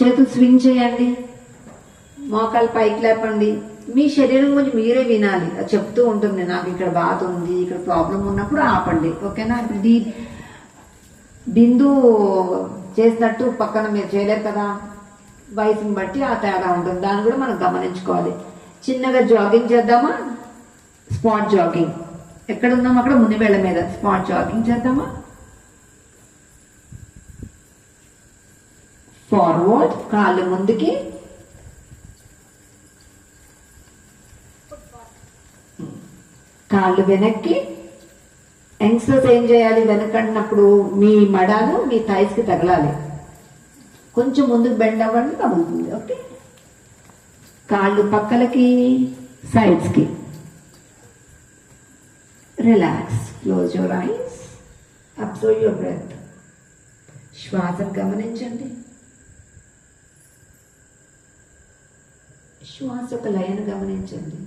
చేతులు స్వింగ్ చేయండి, మోకాలు పైకి లేపండి. మీ శరీరం గురించి మీరే వినాలి, అది చెప్తూ ఉంటుంది నాకు ఇక్కడ బాధ ఉంది, ఇక్కడ ప్రాబ్లం ఉన్నప్పుడు ఆపండి. ఓకేనా? ఇప్పుడు బిందు చేసినట్టు పక్కన మీరు చేయలేరు కదా, వయసుని బట్టి ఆ తేడా ఉంటుంది, దాన్ని కూడా మనం గమనించుకోవాలి. చిన్నగా జాగింగ్ చేద్దామా? Spot jogging. ఎక్కడ ఉన్నాం అక్కడ మునివేళ్ల మీద స్పాట్ జాగింగ్ చేద్దామా? ఫార్వర్డ్, కాళ్ళు ముందుకి, కాళ్ళు వెనక్కి. యంగ్స్టర్స్ ఏం చేయాలి? వెనకడినప్పుడు మీ మడాలు మీ థైస్ కి తగలాలి. కొంచెం ముందుకు బెండ్ అవ్వండి, తగులుతుంది. ఓకే, కాళ్ళు పక్కలకి, సైడ్స్ కి. Relax, close your eyes, observe your breath. శ్వాసను గమనించండి, శ్వాస యొక్క లయను గమనించండి.